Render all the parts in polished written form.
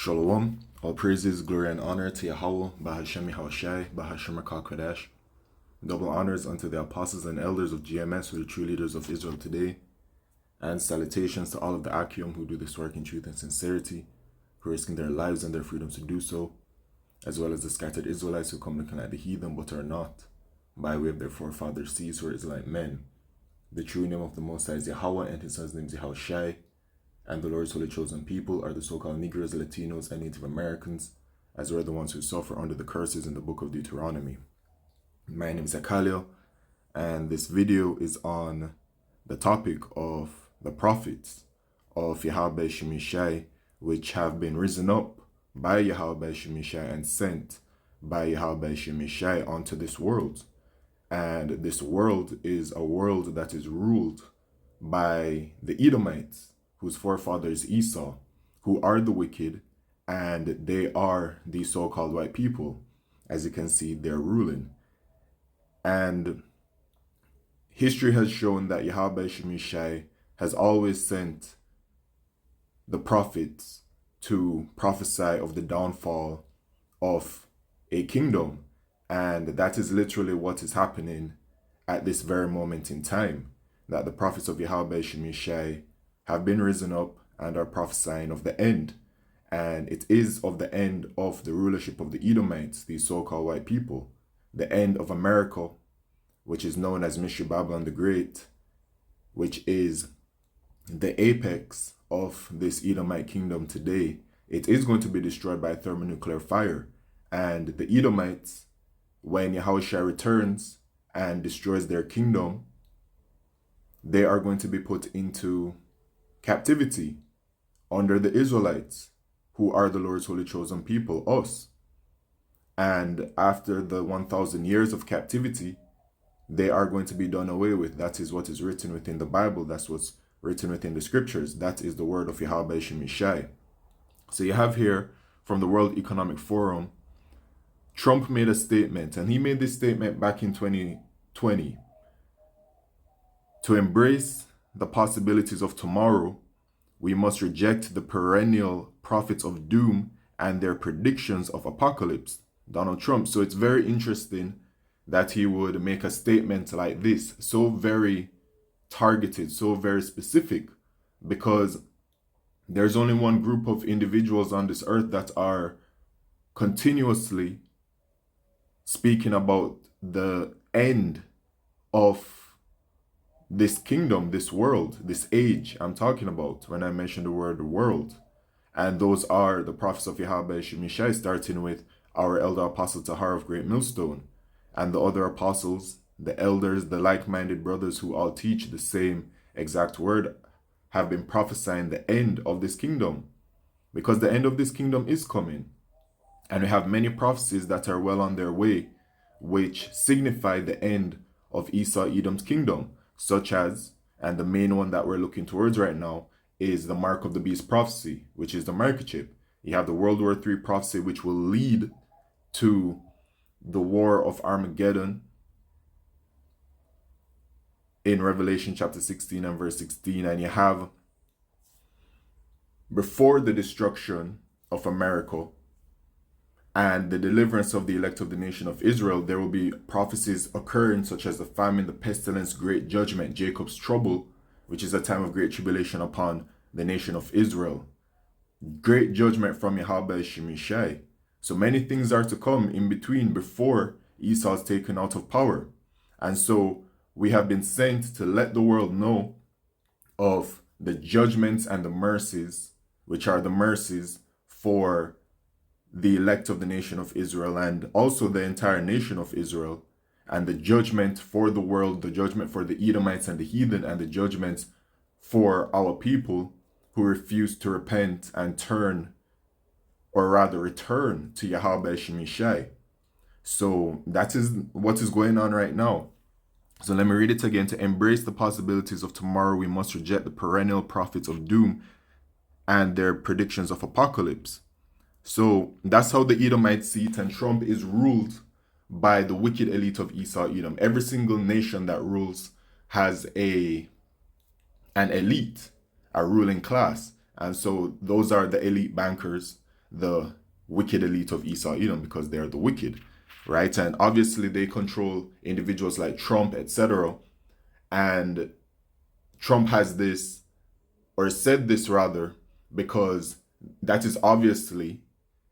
Shalom. All praises, glory, and honor to Yahweh, Bahashem Yahushai, Bahashem Kodesh. Double honors unto the apostles and elders of GMS, who are the true leaders of Israel today. And salutations to all of the Akim who do this work in truth and sincerity, who are risking their lives and their freedoms to do so, as well as the scattered Israelites who come looking like the heathen but are not, by way of their forefathers' seeds who are Israelite men. The true name of the Most High is Yahweh, and his son's name is Yahushai. And the Lord's holy chosen people are the so-called Negroes, Latinos, and Native Americans, as well as the ones who suffer under the curses in the book of Deuteronomy. My name is Akalio, and this video is on the topic of the prophets of Yahweh Shemishai, which have been risen up by Yahweh Shemishai and sent by Yahweh Shemishai onto this world. And this world is a world that is ruled by the Edomites, whose forefathers Esau, who are the wicked, and they are the so-called white people. As you can see, they're ruling. And history has shown that Yahweh Shemishai has always sent the prophets to prophesy of the downfall of a kingdom. And that is literally what is happening at this very moment in time, that the prophets of Yahweh Shemishai have been risen up and are prophesying of the end. And it is of the end of the rulership of the Edomites, these so-called white people, the end of America, which is known as Mystery Babylon the Great, which is the apex of this Edomite kingdom today. It is going to be destroyed by thermonuclear fire. And the Edomites, when Yahushua returns and destroys their kingdom, they are going to be put into captivity under the Israelites, who are the Lord's holy chosen people, us. And after the 1,000 years of captivity, they are going to be done away with. That is what is written within the Bible. That's what's written within the scriptures. That is the word of Yahweh Shemishai. So you have here from the World Economic Forum, Trump made a statement, and he made this statement back in 2020. To embrace the possibilities of tomorrow, we must reject the perennial prophets of doom and their predictions of apocalypse. Donald Trump. So it's very interesting that he would make a statement like this, so very targeted, so very specific, because there's only one group of individuals on this earth that are continuously speaking about the end of this kingdom, this world, this age I'm talking about when I mention the word world. And those are the prophets of Yahweh Shemishai, starting with our elder apostle Tahar of Great Millstone, and the other apostles, the elders, the like-minded brothers who all teach the same exact word, have been prophesying the end of this kingdom, because the end of this kingdom is coming. And we have many prophecies that are well on their way, which signify the end of Esau Edom's kingdom, such as, and the main one that we're looking towards right now, is the Mark of the Beast prophecy, which is the microchip. You have the World War III prophecy, which will lead to the War of Armageddon in Revelation chapter 16 and verse 16. And you have, before the destruction of America and the deliverance of the elect of the nation of Israel, there will be prophecies occurring such as the famine, the pestilence, great judgment, Jacob's trouble, which is a time of great tribulation upon the nation of Israel. Great judgment from Yahweh Shemishai. So many things are to come in between before Esau is taken out of power. And so we have been sent to let the world know of the judgments and the mercies, which are the mercies for the elect of the nation of Israel and also the entire nation of Israel, and the judgment for the world, the judgment for the Edomites and the heathen, and the judgments for our people who refuse to repent and turn, or rather return to Yahweh Shemishai. So that is what is going on right now. So let me read it again. To embrace the possibilities of tomorrow, we must reject the perennial prophets of doom and their predictions of apocalypse. So that's how the Edomites see it, and Trump is ruled by the wicked elite of Esau Edom. Every single nation that rules has an elite, a ruling class. And so those are the elite bankers, the wicked elite of Esau Edom, because they're the wicked, right? And obviously they control individuals like Trump, etc. And Trump has this, or said this rather, because that is obviously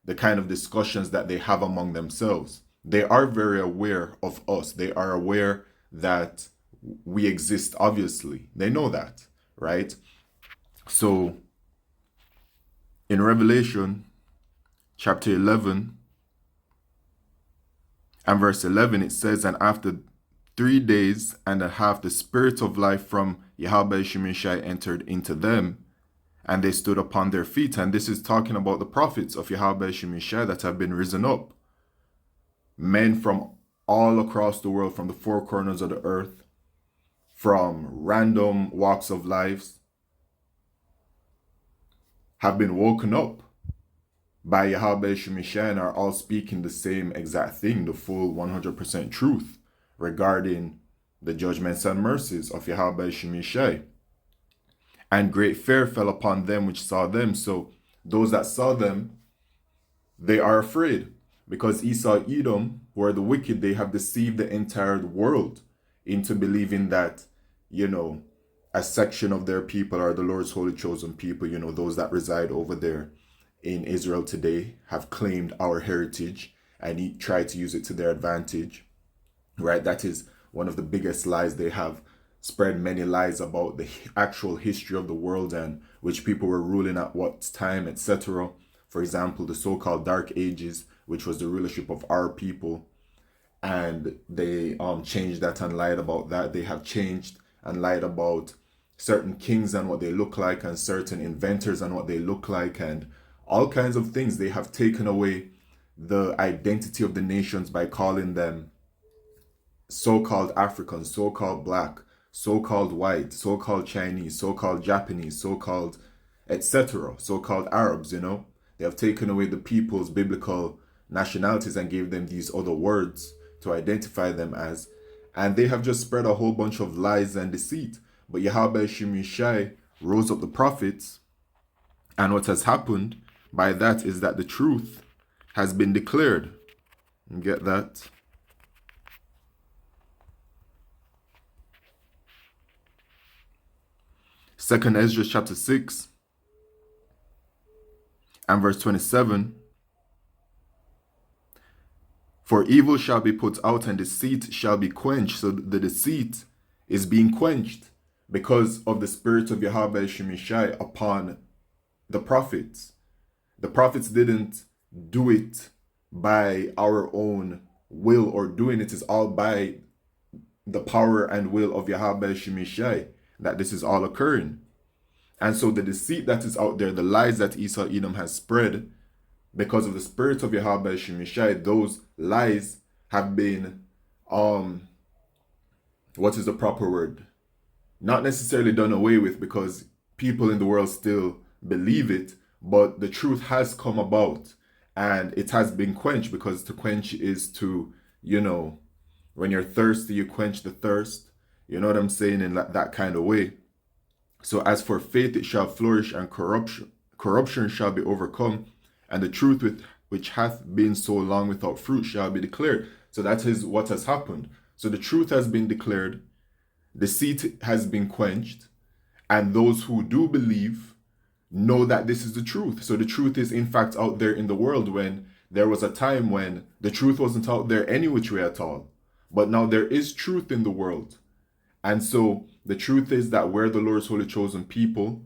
the kind of discussions that they have among themselves. They are very aware of us. They are aware that we exist, obviously. They know that, right? So in Revelation chapter 11 and verse 11, it says, "And after 3 days and a half, the spirit of life from Yahweh Shemishai entered into them, and they stood upon their feet." And this is talking about the prophets of Yahweh Shemishai that have been risen up. Men from all across the world, from the four corners of the earth, from random walks of lives, have been woken up by Yahweh Shemishai and are all speaking the same exact thing, the full 100% truth regarding the judgments and mercies of Yahweh Shemishai. And great fear fell upon them which saw them. So those that saw them, they are afraid, because Esau Edom, who are the wicked, they have deceived the entire world into believing that, a section of their people are the Lord's holy chosen people. Those that reside over there in Israel today have claimed our heritage and try to use it to their advantage, right? That is one of the biggest lies. They have spread many lies about the actual history of the world and which people were ruling at what time, etc. For example, the so-called Dark Ages, which was the rulership of our people, and they changed that and lied about that. They have changed and lied about certain kings and what they look like, and certain inventors and what they look like, and all kinds of things. They have taken away the identity of the nations by calling them so-called African, so-called black, so-called white, so-called Chinese, so-called Japanese, so-called etc., so-called Arabs. They have taken away the people's biblical nationalities and gave them these other words to identify them as, and they have just spread a whole bunch of lies and deceit. But Yahweh Shemishai rose up the prophets, and what has happened by that is that the truth has been declared. You get that? Second Ezra chapter 6 and verse 27. "For evil shall be put out and deceit shall be quenched." So the deceit is being quenched because of the spirit of Yahweh Shemishai upon the prophets. The prophets didn't do it by our own will, or doing it is all by the power and will of Yahweh Shemishai that this is all occurring. And so the deceit that is out there, the lies that Esau Edom has spread, because of the spirit of Yahweh Shemishai, those lies have been, what is the proper word? Not necessarily done away with, because people in the world still believe it, but the truth has come about and it has been quenched, because to quench is to, when you're thirsty, you quench the thirst. You know what I'm saying? In that kind of way. So as for faith, it shall flourish, and corruption shall be overcome, and the truth which hath been so long without fruit shall be declared. So that is what has happened. So the truth has been declared, deceit has been quenched, and those who do believe know that this is the truth. So the truth is in fact out there in the world, when there was a time when the truth wasn't out there any which way at all. But now there is truth in the world. And so the truth is that we're the Lord's holy chosen people,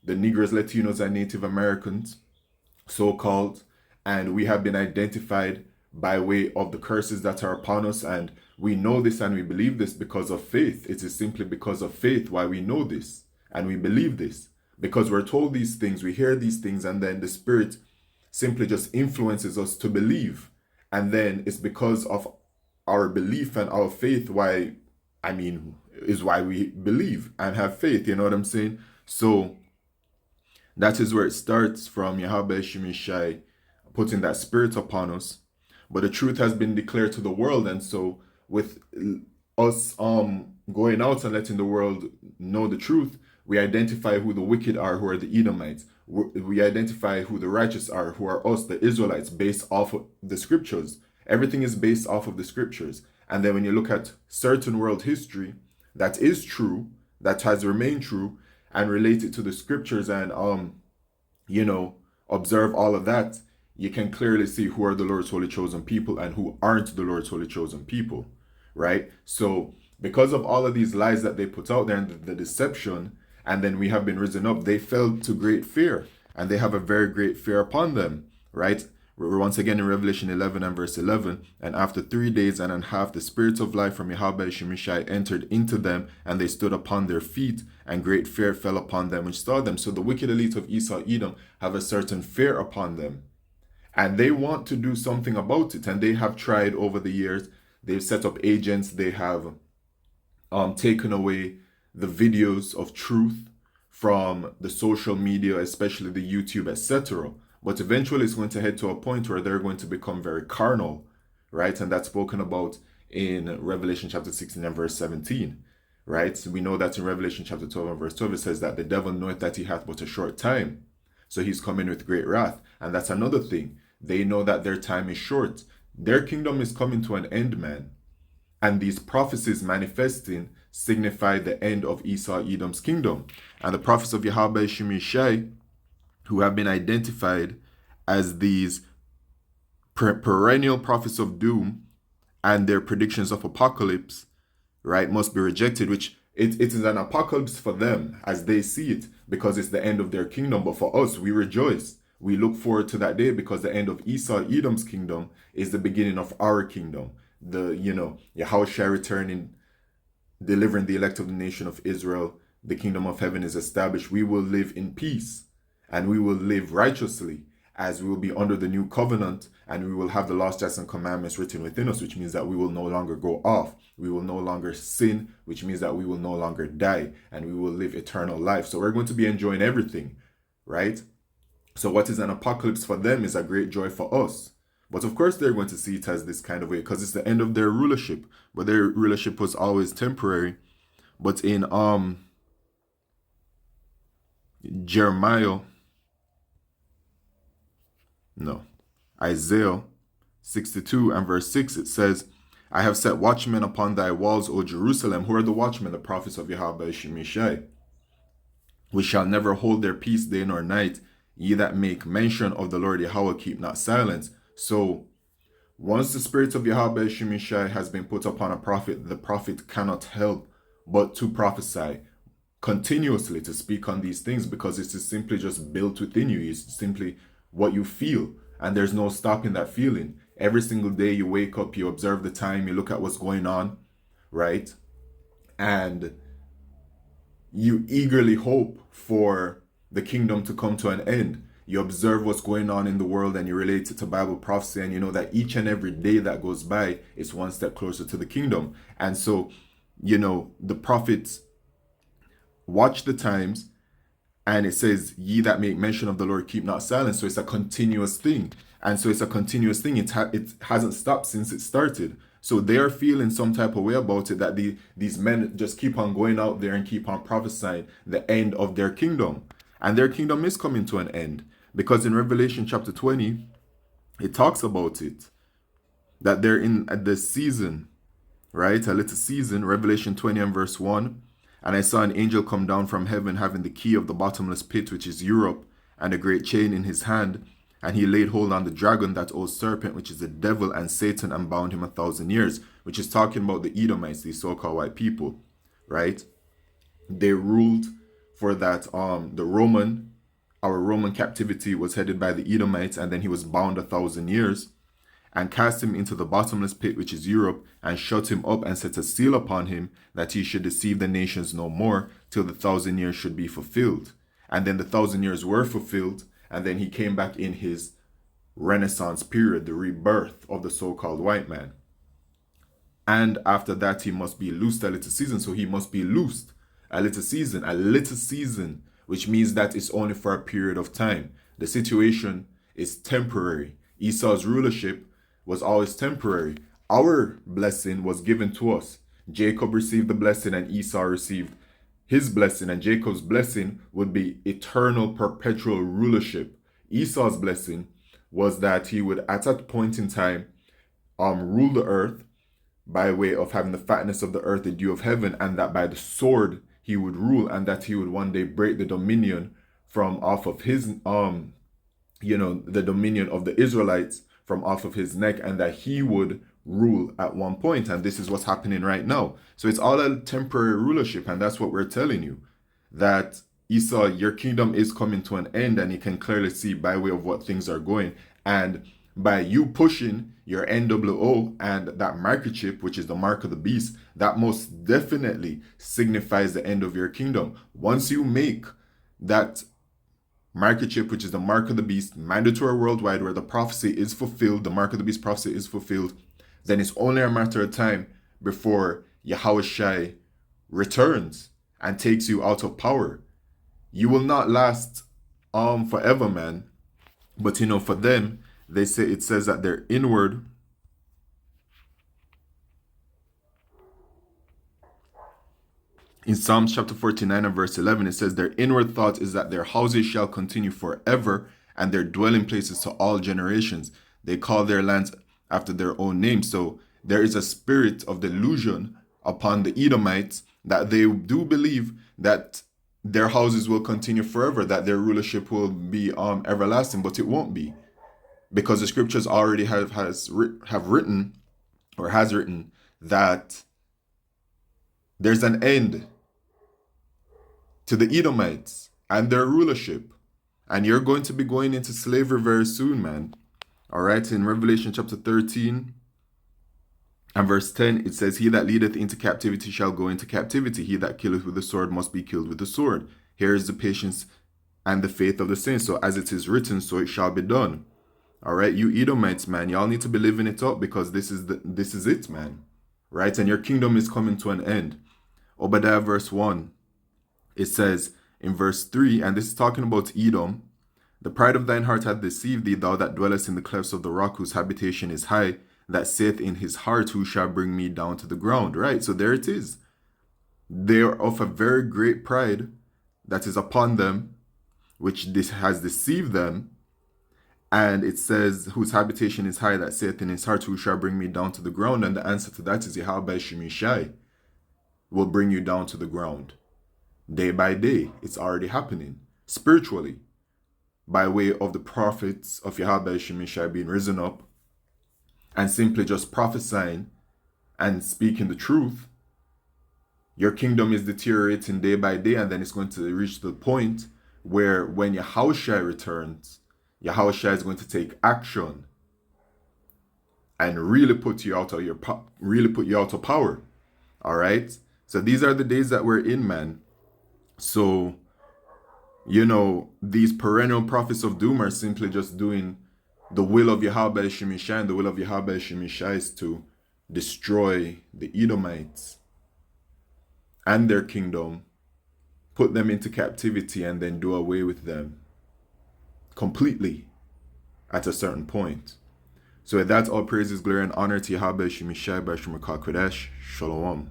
the Negroes, Latinos, and Native Americans, so-called, and we have been identified by way of the curses that are upon us, and we know this and we believe this because of faith. It is simply because of faith why we know this and we believe this, because we're told these things, we hear these things, and then the Spirit simply just influences us to believe. And then it's because of our belief and our faith is why we believe and have faith. You know what I'm saying? So that is where it starts from, Yahweh Shemishai putting that spirit upon us. But the truth has been declared to the world, and so with us going out and letting the world know the truth, we identify who the wicked are, who are the Edomites. We identify who the righteous are, who are us, the Israelites, based off of the scriptures. Everything is based off of the scriptures. And then when you look at certain world history that is true, that has remained true, and relate it to the scriptures and you know, observe all of that, you can clearly see who are the Lord's holy chosen people and who aren't the Lord's holy chosen people, right? So because of all of these lies that they put out there and the deception, and then we have been risen up, they fell to great fear, and they have a very great fear upon them, right? We're once again in Revelation 11 and verse 11. And after 3 days and a half, the spirit of life from Yahweh Shemishai entered into them, and they stood upon their feet, and great fear fell upon them which saw them. So the wicked elite of Esau Edom have a certain fear upon them, and they want to do something about it. And they have tried over the years. They've set up agents. They have taken away the videos of truth from the social media, especially the YouTube, etc. But eventually it's going to head to a point where they're going to become very carnal, right? And that's spoken about in Revelation chapter 16 and verse 17, right? So we know that in Revelation chapter 12 and verse 12, it says that the devil knoweth that he hath but a short time. So he's coming with great wrath. And that's another thing. They know that their time is short. Their kingdom is coming to an end, man. And these prophecies manifesting signify the end of Esau Edom's kingdom. And the prophets of Yahweh Shemishai, who have been identified as these perennial prophets of doom and their predictions of apocalypse, right, must be rejected, which it is an apocalypse for them as they see it, because it's the end of their kingdom. But for us, we rejoice. We look forward to that day, because the end of Esau Edom's kingdom is the beginning of our kingdom. Yahweh returning, delivering the elect of the nation of Israel. The kingdom of heaven is established. We will live in peace, and we will live righteously, as we will be under the new covenant, and we will have the law, statutes, and commandments written within us, which means that we will no longer go off. We will no longer sin, which means that we will no longer die, and we will live eternal life. So we're going to be enjoying everything, right? So what is an apocalypse for them is a great joy for us. But of course, they're going to see it as this kind of way, because it's the end of their rulership. But their rulership was always temporary. But in Isaiah 62 and verse 6, it says, I have set watchmen upon thy walls, O Jerusalem. Who are the watchmen? The prophets of Yahweh Shemishai, which shall never hold their peace day nor night. Ye that make mention of the Lord Yahweh, keep not silence. So once the spirit of Yahweh Shemishai has been put upon a prophet, the prophet cannot help but to prophesy continuously, to speak on these things, because it is simply just built within you. It's simply what you feel, and there's no stopping that feeling. Every single day you wake up, you observe the time, you look at what's going on, right? And you eagerly hope for the kingdom to come to an end. You observe what's going on in the world, and you relate it to Bible prophecy, and you know that each and every day that goes by is one step closer to the kingdom. And so, the prophets watch the times, and it says, ye that make mention of the Lord, keep not silent. So it's a continuous thing. And so it's a continuous thing. It hasn't stopped since it started. So they are feeling some type of way about it, that these men just keep on going out there and keep on prophesying the end of their kingdom. And their kingdom is coming to an end. Because in Revelation chapter 20, it talks about it, that they're in the season, right? A little season, Revelation 20 and verse 1. And I saw an angel come down from heaven, having the key of the bottomless pit, which is Europe, and a great chain in his hand. And he laid hold on the dragon, that old serpent, which is the devil and Satan, and bound him 1,000 years, which is talking about the Edomites, these so-called white people, right? They ruled for that. Our Roman captivity was headed by the Edomites, and then he was bound 1,000 years, and cast him into the bottomless pit, which is Europe, and shut him up, and set a seal upon him, that he should deceive the nations no more, till the 1,000 years should be fulfilled. And then the 1,000 years were fulfilled, and then he came back in his Renaissance period, the rebirth of the so-called white man. And after that, he must be loosed a little season. So he must be loosed a little season, which means that it's only for a period of time. The situation is temporary. Esau's rulership was always temporary. Our blessing was given to us. Jacob received the blessing, and Esau received his blessing and Jacob's blessing would be eternal, perpetual rulership. Esau's blessing was that he would, at that point in time, rule the earth by way of having the fatness of the earth, the dew of heaven, and that by the sword he would rule, and that he would one day break the dominion from off of his, the dominion of the Israelites from off of his neck, and that he would rule at one point. And this is what's happening right now. So it's all a temporary rulership, and that's what we're telling you, that Esau, your kingdom is coming to an end, and you can clearly see by way of what things are going. And by you pushing your NWO and that microchip, which is the mark of the beast, that most definitely signifies the end of your kingdom. Once you make that microchip, which is the mark of the beast, mandatory worldwide, where the prophecy is fulfilled, the mark of the beast prophecy is fulfilled, then it's only a matter of time before Yahushua returns and takes you out of power. You will not last forever, man. But for them, they say, it says that their inward in Psalms chapter 49 and verse 11, it says, their inward thought is that their houses shall continue forever, and their dwelling places to all generations. They call their lands after their own name. So there is a spirit of delusion upon the Edomites that they do believe that their houses will continue forever, that their rulership will be everlasting, but it won't be, because the scriptures already has written that there's an end to the Edomites and their rulership, and you're going to be going into slavery very soon, man. All right, in Revelation chapter 13 and verse 10, it says, he that leadeth into captivity shall go into captivity. He that killeth with the sword must be killed with the sword. Here is the patience and the faith of the saints. So as it is written, so it shall be done. All right, you Edomites, man, y'all need to be living it up, because this is it, man. Right, and your kingdom is coming to an end. Obadiah verse 1, it says in verse 3, and this is talking about Edom, the pride of thine heart hath deceived thee, thou that dwellest in the clefts of the rock, whose habitation is high, that saith in his heart, who shall bring me down to the ground? Right, so there it is. They are of a very great pride that is upon them, which this has deceived them. And it says, whose habitation is high, that saith in his heart, who shall bring me down to the ground? And the answer to that is Yahweh Shemishai will bring you down to the ground. Day by day, it's already happening spiritually, by way of the prophets of Yahweh Shemishai being risen up and simply just prophesying and speaking the truth. Your kingdom is deteriorating day by day, and then it's going to reach the point where when Yahushua returns, Yahushua is going to take action and really put you out of power. All right. So these are the days that we're in, man. So, these perennial prophets of doom are simply just doing the will of Yahweh Shemishai, and the will of Yahweh Shemishai is to destroy the Edomites and their kingdom, put them into captivity, and then do away with them completely at a certain point. So with that, all praises, glory, and honor to Yahweh Shemishai by Shema Kodesh. Shalom.